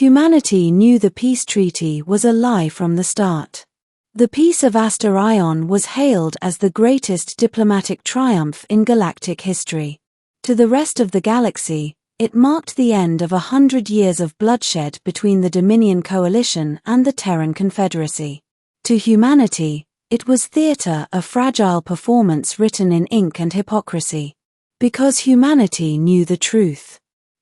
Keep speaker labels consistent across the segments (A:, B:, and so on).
A: Humanity knew the peace treaty was a lie from the start. The Peace of Asterion was hailed as the greatest diplomatic triumph in galactic history. To the rest of the galaxy, it marked the end of 100 years of bloodshed between the Dominion Coalition and the Terran Confederacy. To humanity, it was theater, a fragile performance written in ink and hypocrisy. Because humanity knew the truth.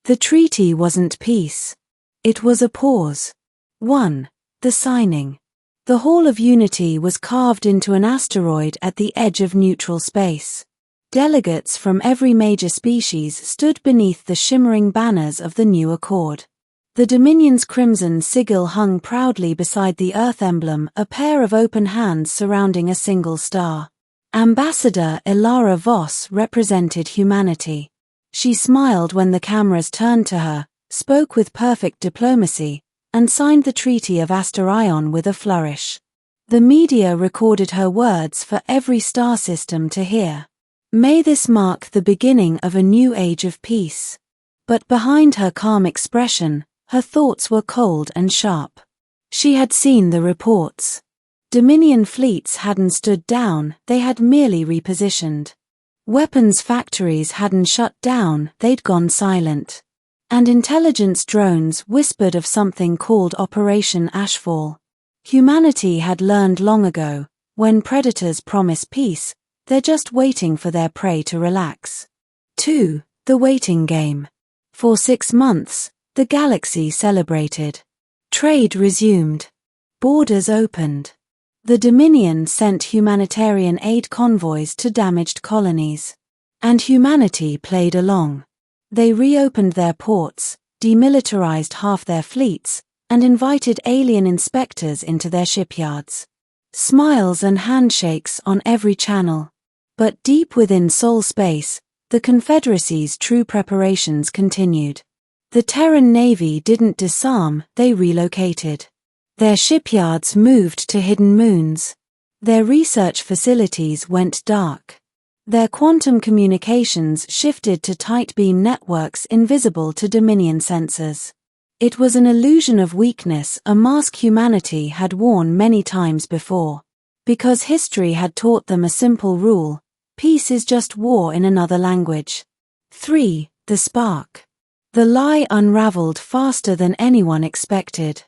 A: The treaty wasn't peace. It was a pause. 1. The signing. The Hall of Unity was carved into an asteroid at the edge of neutral space. Delegates from every major species stood beneath the shimmering banners of the new accord. The Dominion's crimson sigil hung proudly beside the Earth emblem, a pair of open hands surrounding a single star. Ambassador Ilara Voss represented humanity. She smiled when the cameras turned to her, spoke with perfect diplomacy, and signed the Treaty of Asterion with a flourish. The media recorded her words for every star system to hear. May this mark the beginning of a new age of peace. But behind her calm expression, her thoughts were cold and sharp. She had seen the reports. Dominion fleets hadn't stood down, they had merely repositioned. Weapons factories hadn't shut down, they'd gone silent. And intelligence drones whispered of something called Operation Ashfall. Humanity had learned long ago, when predators promise peace, they're just waiting for their prey to relax. 2. The waiting game. For 6 months, the galaxy celebrated. Trade resumed. Borders opened. The Dominion sent humanitarian aid convoys to damaged colonies. And humanity played along. They reopened their ports, demilitarized half their fleets, and invited alien inspectors into their shipyards. Smiles and handshakes on every channel. But deep within Sol space, the Confederacy's true preparations continued. The Terran Navy didn't disarm, they relocated. Their shipyards moved to hidden moons. Their research facilities went dark. Their quantum communications shifted to tight beam networks invisible to Dominion sensors. It was an illusion of weakness, a mask humanity had worn many times before. Because history had taught them a simple rule: peace is just war in another language. 3. The spark. The lie unraveled faster than anyone expected.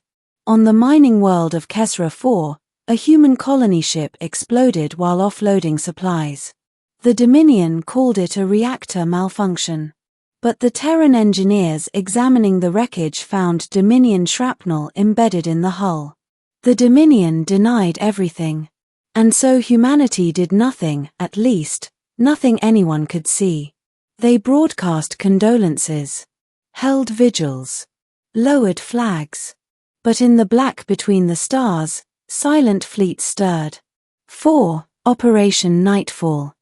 A: On the mining world of Kesra 4, a human colony ship exploded while offloading supplies. The Dominion called it a reactor malfunction. But the Terran engineers examining the wreckage found Dominion shrapnel embedded in the hull. The Dominion denied everything. And so humanity did nothing, at least, nothing anyone could see. They broadcast condolences, held vigils, lowered flags. But in the black between the stars, silent fleets stirred. 4. Operation Nightfall.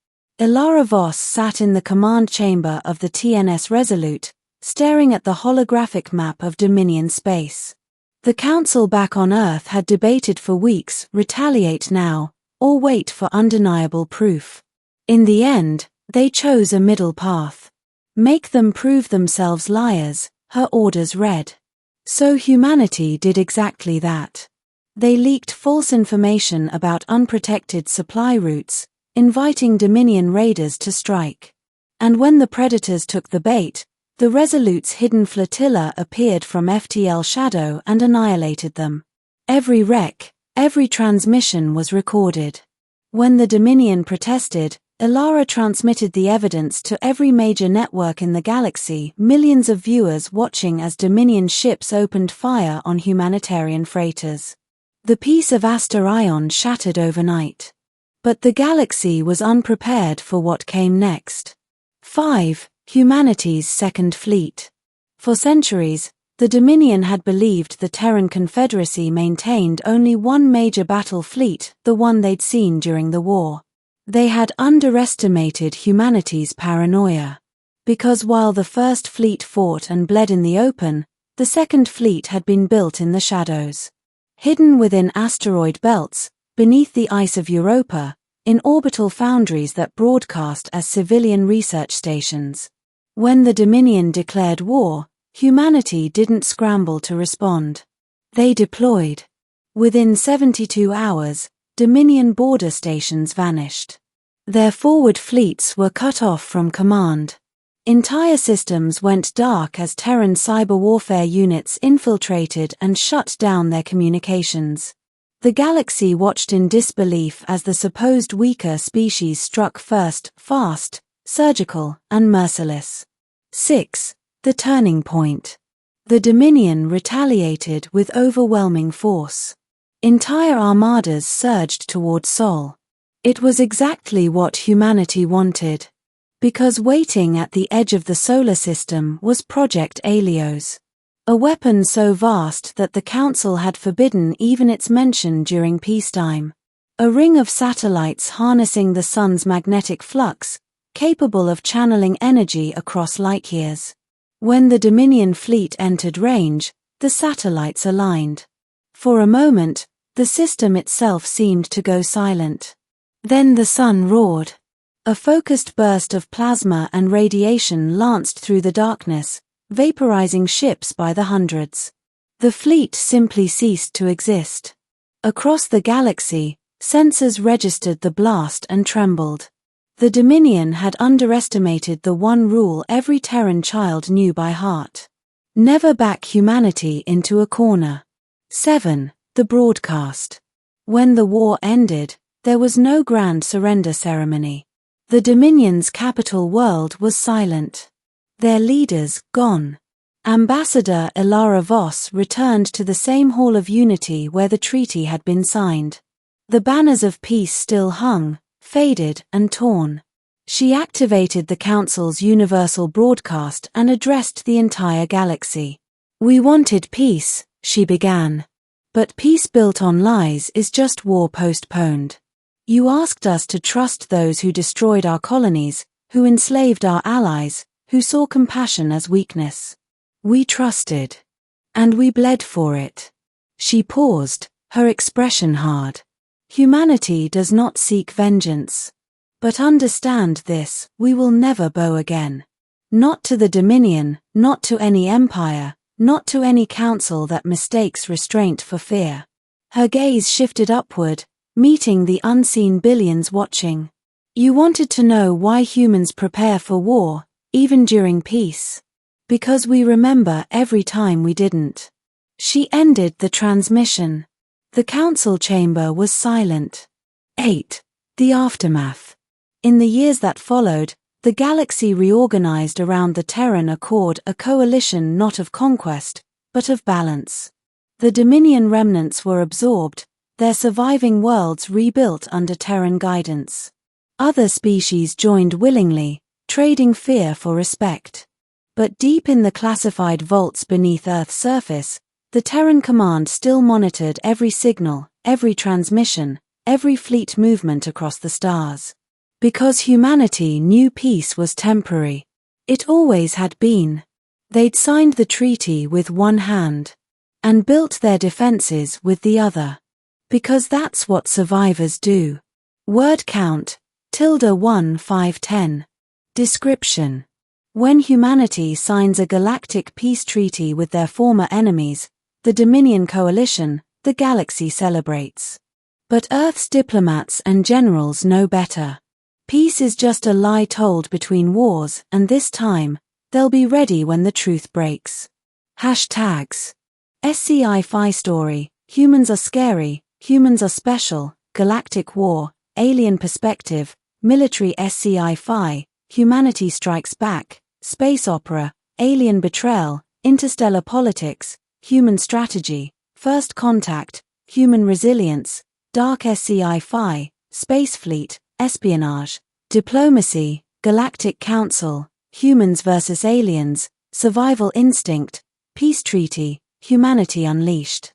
A: Ilara Voss sat in the command chamber of the TNS Resolute, staring at the holographic map of Dominion space. The Council back on Earth had debated for weeks: retaliate now, or wait for undeniable proof. In the end, they chose a middle path. Make them prove themselves liars, her orders read. So humanity did exactly that. They leaked false information about unprotected supply routes, inviting Dominion raiders to strike. And when the predators took the bait, the Resolute's hidden flotilla appeared from FTL shadow and annihilated them. Every wreck, every transmission was recorded. When the Dominion protested, Ilara transmitted the evidence to every major network in the galaxy, millions of viewers watching as Dominion ships opened fire on humanitarian freighters. The Peace of Asterion shattered overnight. But the galaxy was unprepared for what came next. 5. Humanity's Second Fleet. For centuries, the Dominion had believed the Terran Confederacy maintained only one major battle fleet, the one they'd seen during the war. They had underestimated humanity's paranoia. Because while the First Fleet fought and bled in the open, the Second Fleet had been built in the shadows. Hidden within asteroid belts, beneath the ice of Europa, in orbital foundries that broadcast as civilian research stations. When the Dominion declared war, Humanity didn't scramble to respond. They deployed. Within 72 hours, Dominion border stations vanished. Their forward fleets were cut off from command. Entire systems went dark as Terran cyber warfare units infiltrated and shut down their communications. The galaxy watched in disbelief as the supposed weaker species struck first, fast, surgical, and merciless. 6. The turning point. The Dominion retaliated with overwhelming force. Entire armadas surged toward Sol. It was exactly what humanity wanted. Because waiting at the edge of the solar system was Project Helios. A weapon so vast that the Council had forbidden even its mention during peacetime. A ring of satellites harnessing the sun's magnetic flux, capable of channeling energy across light years. When the Dominion fleet entered range, the satellites aligned. For a moment, the system itself seemed to go silent. Then the sun roared. A focused burst of plasma and radiation lanced through the darkness, vaporizing ships by the hundreds. The fleet simply ceased to exist. Across the galaxy, sensors registered the blast and trembled. The Dominion had underestimated the one rule every Terran child knew by heart. Never back humanity into a corner. 7. The broadcast. When the war ended, there was no grand surrender ceremony. The Dominion's capital world was silent. Their leaders gone. Ambassador Ilara Voss returned to the same Hall of Unity where the treaty had been signed. The banners of peace still hung, faded and torn. She activated the Council's universal broadcast and addressed the entire galaxy. "We wanted peace," she began. "But peace built on lies is just war postponed. You asked us to trust those who destroyed our colonies, who enslaved our allies, who saw compassion as weakness. We trusted. And we bled for it." She paused, her expression hard. "Humanity does not seek vengeance. But understand this, we will never bow again. Not to the Dominion, not to any empire, not to any council that mistakes restraint for fear." Her gaze shifted upward, meeting the unseen billions watching. "You wanted to know why humans prepare for war, even during peace. Because we remember every time we didn't." She ended the transmission. The council chamber was silent. 8. The aftermath. In the years that followed, the galaxy reorganized around the Terran Accord, a coalition not of conquest, but of balance. The Dominion remnants were absorbed, their surviving worlds rebuilt under Terran guidance. Other species joined willingly, trading fear for respect. But deep in the classified vaults beneath Earth's surface, the Terran command still monitored every signal, every transmission, every fleet movement across the stars. Because humanity knew peace was temporary. It always had been. They'd signed the treaty with one hand and built their defenses with the other. Because that's what survivors do. Word count, ~1510. Description. When humanity signs a galactic peace treaty with their former enemies, the Dominion coalition, the galaxy celebrates. But Earth's diplomats and generals know better. Peace is just a lie told between wars, and this time, they'll be ready when the truth breaks. Hashtags. SciFi story, humans are scary, humans are special, galactic war, alien perspective, military SciFi, humanity strikes back, space opera, alien betrayal, interstellar politics, human strategy, first contact, human resilience, dark SciFi, space fleet, espionage, diplomacy, galactic council, humans versus aliens, survival instinct, peace treaty, humanity unleashed.